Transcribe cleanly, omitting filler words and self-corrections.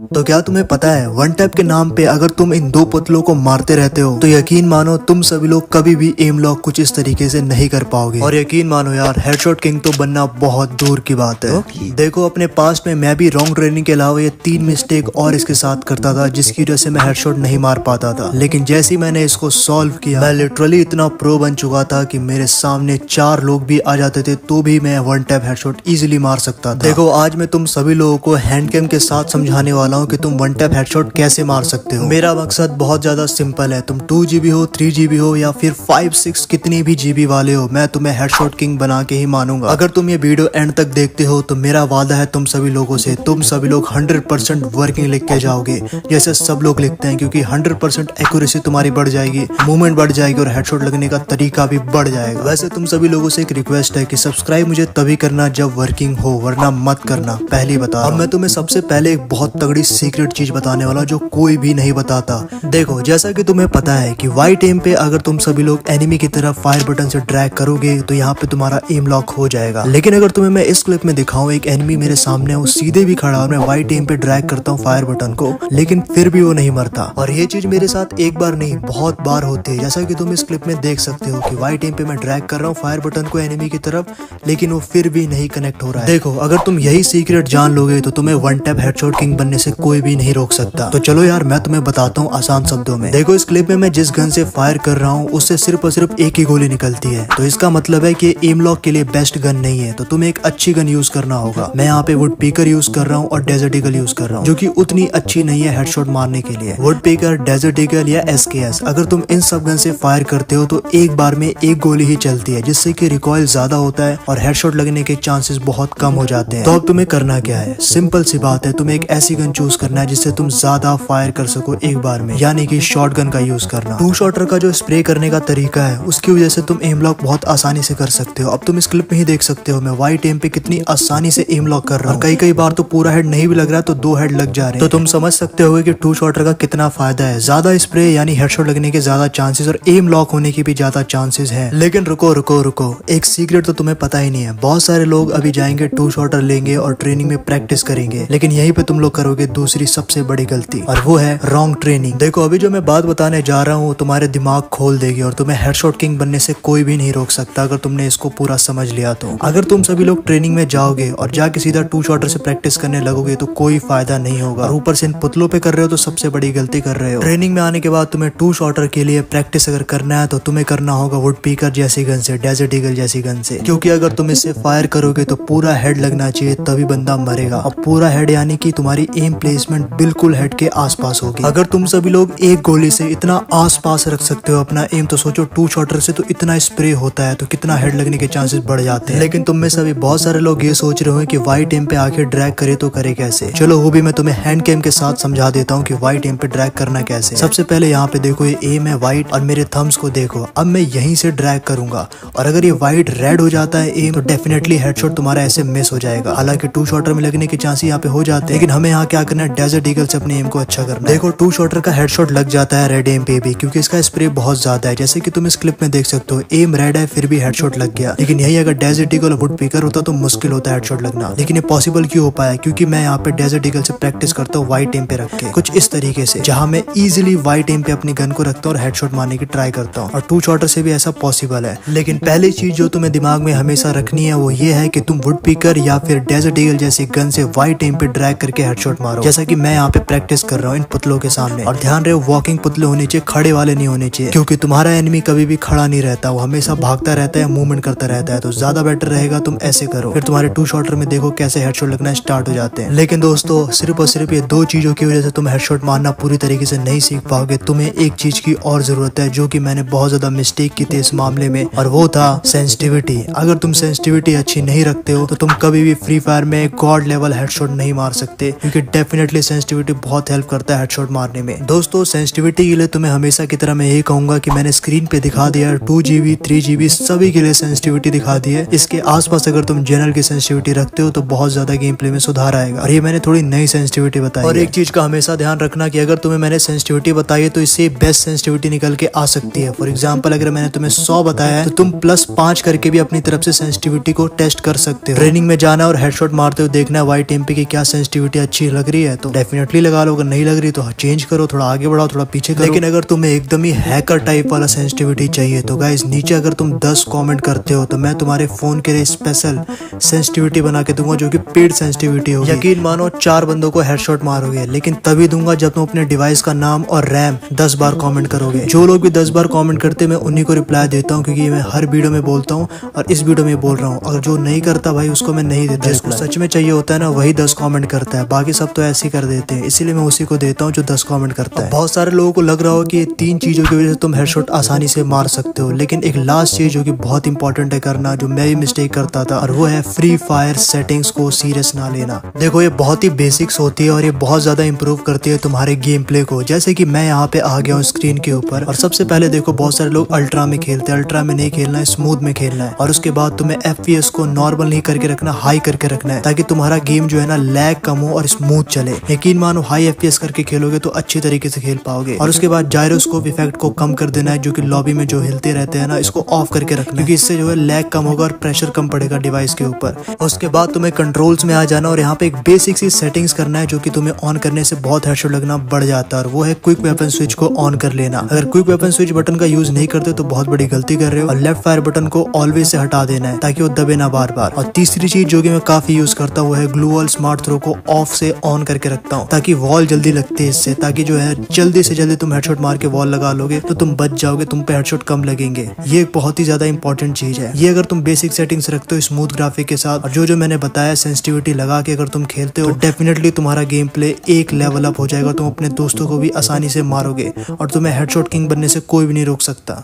तो क्या तुम्हें पता है वन टैप के नाम पे अगर तुम इन दो पुतलों को मारते रहते हो तो यकीन मानो तुम सभी लोग कभी भी एम लॉक कुछ इस तरीके से नहीं कर पाओगे। और यकीन मानो यार हेडशॉट किंग तो बनना बहुत दूर की बात है। देखो अपने पास्ट में मैं भी रॉन्ग ट्रेनिंग के अलावा ये 3 मिस्टेक और इसके साथ करता था जिसकी वजह से मैं हेडशॉट नहीं मार पाता था। लेकिन जैसे ही मैंने इसको सॉल्व किया मैं लिटरली इतना प्रो बन चुका था कि मेरे सामने 4 लोग भी आ जाते थे तो भी मैं वन टैप हेडशॉट इजीली मार सकता था। देखो आज मैं तुम सभी लोगों को हैंड कैम के साथ समझाने वाला हूँ कि तुम वन टैप हेडशॉट कैसे मार सकते हो। मेरा मकसद बहुत ज्यादा सिंपल है, तुम 2 GB हो 3 GB हो या फिर 5-6 कितनी भी GB वाले हो, मैं तुम्हें हेडशॉट किंग बना के ही मानूंगा। अगर तुम ये वीडियो एंड तक देखते हो तो मेरा वादा है तुम सभी लोगों से, तुम सभी लोग 100% वर्किंग लिख के जाओगे जैसे सब लोग लिखते हैं, क्योंकि 100% एक्यूरेसी तुम्हारी बढ़ जाएगी, मूवमेंट बढ़ जाएगी और हेडशॉट लगने का तरीका भी बढ़ जाएगा। वैसे तुम सभी लोगों से एक रिक्वेस्ट है कि सब्सक्राइब मुझे तभी करना जब वर्किंग हो, वरना मत करना, पहले बता। अब मैं तुम्हें सबसे पहले एक बहुत तगड़ी सीक्रेट चीज बताने वाला जो कोई भी नहीं बताता। देखो जैसा कि तुम्हें पता है कि वाइट एम पे अगर तुम सभी लोग एनिमी की तरफ फायर बटन से ड्रैग करोगे तो यहाँ पे तुम्हारा एम लॉक हो जाएगा। लेकिन अगर तुम्हें मैं इस क्लिप में दिखाऊं एक एनिमी मेरे सामने वो सीधे भी खड़ा और मैं वाइट एम पे ड्रैग करता हूँ फायर बटन को, लेकिन फिर भी वो नहीं मरता। और ये चीज मेरे साथ एक बार नहीं बहुत बार होती है, जैसा कि तुम इस क्लिप में देख सकते हो कि वाइट एम पे मैं ड्रैग कर रहा हूँ फायर बटन को एनिमी की तरफ, लेकिन वो फिर भी नहीं कनेक्ट हो रहा है। देखो अगर तुम यही सीक्रेट जान लोगे तो तुम्हें वन टैप हेडशॉट किंग बनने से कोई भी नहीं रोक सकता। तो चलो यार मैं तुम्हें बताता हूँ आसान शब्दों में। देखो इस क्लिप में मैं जिस गन से फायर कर रहा हूँ उससे सिर्फ और सिर्फ एक ही गोली निकलती है, तो इसका मतलब है कि एम लॉक के लिए बेस्ट गन नहीं है, तो तुम्हें एक अच्छी गन यूज करना होगा। मैं यहाँ पे वुड पीकर यूज कर रहा हूँ और डेजर्ट ईगल यूज कर रहा हूँ जो कि उतनी अच्छी नहीं है हेडशॉट मारने के लिए। वुड पीकर, डेजर्ट ईगल या SKS अगर तुम इन सब गन से फायर करते हो तो एक बार में एक गोली ही चलती है, जिससे कि रिकॉइल ज्यादा होता है और हेडशॉट लगने के चांसेस बहुत कम हो जाते हैं। तो अब तुम्हें करना क्या है, सिंपल सी बात है, तुम्हें एक ऐसी गन चूज करना है जिससे तुम ज्यादा फायर कर सको एक बार में, यानी कि शॉटगन का यूज करना। 2 शॉटर का जो स्प्रे करने का तरीका है उसकी वजह से तुम एम लॉक बहुत आसानी से कर सकते हो। अब तुम इस क्लिप में ही देख सकते हो मैं वाइट एम पे कितनी आसानी से एम लॉक कर रहा हूँ। कई बार तो पूरा हेड नहीं भी लग रहा तो 2 हेड लग जा रहे हैं। तो तुम समझ सकते हो कि 2 शॉटर का कितना फायदा है, ज्यादा स्प्रे यानी हेडशॉट लगने के ज्यादा चांसेस और एम लॉक होने की भी ज्यादा चांसेस है। लेकिन रुको रुको रुको, एक सीक्रेट तो तुम्हें पता ही नहीं है। बहुत सारे लोग अभी जाएंगे 2 शॉटर लेंगे और ट्रेनिंग में प्रैक्टिस करेंगे, लेकिन यहीं पे तुम लोग करोगे दूसरी सबसे बड़ी गलती, और वो है रॉन्ग ट्रेनिंग। देखो अभी जो मैं बात बताने जा रहा हूँ तुम्हारे दिमाग खोल देगी और तुम्हें हेडशॉट किंग बनने से कोई भी नहीं रोक सकता अगर तुमने इसको पूरा समझ लिया तो। अगर तुम सभी लोग ट्रेनिंग में जाओगे और जाके सीधा 2 शॉटर से प्रैक्टिस करने लगोगे तो कोई फायदा नहीं होगा, और ऊपर से इन पुतलों पे कर रहे हो तो सबसे बड़ी गलती कर रहे हो। ट्रेनिंग में आने के बाद तुम्हें 2 शॉटर के लिए प्रैक्टिस अगर करना है तो तुम्हें करना होगा वुड पीकर जैसी गन से, डेजर्ट ईगल जैसी गन से, क्योंकि अगर तुम इससे फायर करोगे तो पूरा हेड लगना चाहिए तभी बंदा मरेगा। अब पूरा हेड यानी कि तुम्हारी एम प्लेसमेंट बिल्कुल हेड के आसपास होगी। अगर तुम सभी लोग एक गोली से इतना आसपास रख सकते हो अपना एम तो सोचो 2 शॉटर से तो इतना स्प्रे होता है तो कितना हेड लगने के चांसेस बढ़ जाते हैं। लेकिन तुम में सभी बहुत सारे लोग ये सोच रहे हो कि वाइट एम पे आके ड्रैग करे तो करे कैसे। चलो वो भी मैं तुम्हें हैंड कैम के साथ समझा देता हूँ कि वाइट एम पे ड्रैग करना कैसे। सबसे पहले यहाँ पे देखो ये एम है वाइट और मेरे थम्स को देखो। अब मैं यहीं से ड्रैग करूंगा और अगर ये वाइट रेड हो जाता है एम तो डेफिनेटली हेडशॉट तुम्हारा ऐसे मिस हो जाएगा। हालांकि 2 शॉटर में लगने के चांसेस यहाँ पे हो जाते हैं, लेकिन हमें यहाँ क्या करना है, डेजर्ट ईगल से अपने एम को अच्छा करना है। देखो 2 शॉटर का हेडशॉट लग जाता है रेड एम पे भी, क्योंकि इसका स्प्रे बहुत ज्यादा है। जैसे कि तुम इस क्लिप में देख सकते हो एम रेड है फिर भी हेडशॉट लग गया। लेकिन यही अगर डेजर्ट ईगल और वुड पीकर होता तो मुश्किल होता है हेडशॉट लगना। लेकिन ये पॉसिबल क्यों हो पाया, क्योंकि मैं यहाँ पे डेजर्ट ईगल से प्रैक्टिस करता हूँ व्हाइट एम पे रख के, कुछ इस तरीके से, जहाँ मैं इजिली व्हाइट एम पे अपनी गन को रखता हूँ और हेडशॉट मारने की ट्राई करता हूँ। और 2 शॉटर से भी ऐसा पॉसिबल है। लेकिन पहली चीज जो तुम्हें दिमाग में हमेशा रखनी है वो ये है कि तुम वुड पीकर या फिर डेजर्ट ईगल जैसी गन से व्हाइट एम पे ड्रैग करके हेडशॉट मारो, जैसा कि मैं यहाँ पे प्रैक्टिस कर रहा हूँ इन पुतलों के सामने। और ध्यान रहे वॉकिंग पुतले होने चाहिए, खड़े वाले नहीं होने चाहिए, क्योंकि तुम्हारा एनिमी कभी भी खड़ा नहीं रहता, वो हमेशा भागता रहता है, मूवमेंट करता रहता है। तो ज्यादा बेटर रहेगा तुम ऐसे करो, फिर तुम्हारे 2 शॉटर में देखो कैसे हेडशॉट लगना स्टार्ट हो जाते हैं। लेकिन दोस्तों सिर्फ और सिर्फ ये 2 चीजों की वजह से तुम हेडशॉट मारना पूरी तरीके से नहीं सीख पाओगे। तुम्हें एक चीज की और जरूरत है जो कि मैंने बहुत ज्यादा मिस्टेक की थी इस मामले में, और वो था सेंसिटिविटी। अगर तुम सेंसिटिविटी अच्छी नहीं रखते हो तो तुम कभी भी फ्री फायर में गॉड लेवल हेडशॉट नहीं मार सकते, क्योंकि डेफिनेटली सेंसिटिविटी बहुत हेल्प करता है हेडशॉट मारने में। दोस्तों सेंसिटिविटी के लिए तुम्हें हमेशा की तरह मैं यही कहूंगा कि मैंने स्क्रीन पे दिखा दिया 2 GB 3 GB सभी के लिए सेंसिटिविटी दिखा दी है। इसके आसपास अगर तुम जनरल की सेंसिटिविटी रखते हो तो बहुत ज्यादा गेम प्ले में सुधार आएगा, और ये मैंने थोड़ी नई सेंसिटिविटी बताई। और एक चीज का हमेशा ध्यान रखना कि अगर तुम्हें मैंने सेंसिटिविटी बताई है तो इससे बेस्ट सेंसिटिविटी निकल के आ सकती है। फॉर एग्जाम्पल अगर मैंने तुम्हें 100 बताया है तो तुम +5 करके भी अपनी तरफ से सेंसिटिविटी को टेस्ट कर सकते हो। ट्रेनिंग में जाना और हेडशॉट मारते हुए देखना व्हाइट एम पे की क्या सेंसिटिविटी अच्छी लग रही है तो डेफिनेटली लगा लो, अगर नहीं लग रही तो चेंज करो, थोड़ा आगे बढ़ाओ, थोड़ा पीछे करो। लेकिन अगर तुम्हें एकदम ही हैकर टाइप वाला सेंसिटिविटी चाहिए तो गाइस नीचे अगर तुम 10 कमेंट करते हो तो मैं तुम्हारे फोन के लिए स्पेशल सेंसिटिविटी बना के दूंगा जो कि पेड सेंसिटिविटी होगी। यकीन मानो 4 बंदों को हेडशॉट मारोगे, लेकिन तभी दूंगा जब तुम अपने डिवाइस का नाम और रैम 10 बार कमेंट करोगे। जो लोग भी 10 बार कमेंट करते मैं उन्हीं को रिप्लाई देता हूँ, क्योंकि मैं हर वीडियो में बोलता हूँ और इस वीडियो में बोल रहा हूँ। अगर जो नहीं करता भाई उसको मैं नहीं देता, जिसको सच में चाहिए होता है ना वही 10 कमेंट करता है, बाकी सब तो ऐसे ही कर देते हैं। इसीलिए मैं उसी को देता हूँ जो 10 कमेंट करता है। बहुत सारे लोगों को लग रहा हो कि ये 3 चीजों की वजह से तुम हेडशॉट आसानी से मार सकते हो, लेकिन एक लास्ट चीज जो कि बहुत इंपॉर्टेंट है करना, जो मैं भी मिस्टेक करता था, और वो है फ्री फायर सेटिंग्स को सीरियस ना लेना। देखो ये बहुत ही बेसिक्स होती है और ये बहुत ज्यादा इंप्रूव करती है तुम्हारे गेम प्ले को। जैसे कि मैं यहाँ पे आ गया हूँ स्क्रीन के ऊपर, और सबसे पहले देखो बहुत सारे लोग अल्ट्रा में खेलते हैं। अल्ट्रा में नहीं खेलना है, स्मूथ में खेलना है। और उसके बाद तुम्हें FPS को नॉर्मल नहीं करके रखना, हाई करके रखना है, ताकि तुम्हारा गेम जो है ना लैग कम हो और स्मूथ चले। यकीन मानो हाई FPS करके खेलोगे तो अच्छी तरीके से खेल पाओगे। और उसके बाद जायरोस्कोप इफेक्ट को कम कर देना है, जो कि लॉबी में जो हिलते रहते हैं ना, इसको ऑफ करके रखना, क्योंकि इससे जो है लैग कम होगा और प्रेशर कम पड़ेगा डिवाइस के ऊपर। उसके बाद तुम्हें कंट्रोल्स में आ जाना और यहाँ पे एक बेसिक सी सेटिंग्स करना है, जो कि तुम्हें ऑन करने से बहुत हेडशॉट लगना बढ़ जाता है, और वो है क्विक वेपन स्विच को ऑन कर लेना। अगर क्विक वेपन स्विच बटन का यूज नहीं करते तो बहुत बड़ी गलती कर रहे हो। और लेफ्ट फायर बटन को ऑलवेज से हटा देना है ताकि वो दबे ना बार बार। और तीसरी चीज जो कि मैं काफी यूज करता हूँ वो है ग्लू वॉल स्मार्ट थ्रो को ऑफ से ऑन करके रखता हूँ, ताकि वॉल जल्दी लगते है इससे, ताकि जो है जल्दी से जल्दी तुम हेडशॉट मार के वॉल लगा लोगे तो तुम बच जाओगे, तुम पे हेडशॉट कम लगेंगे। ये एक बहुत ही ज्यादा इंपॉर्टेंट चीज है। ये अगर तुम बेसिक सेटिंग्स रखते हो स्मूथ ग्राफिक के साथ, और जो मैंने बताया सेंसिटिविटी लगा के अगर तुम खेलते हो तो डेफिनेटली तुम्हारा गेम प्ले एक लेवल अप हो जाएगा। तुम अपने दोस्तों को भी आसानी से मारोगे और तुम्हें हेडशॉट किंग बनने से कोई भी नहीं रोक सकता।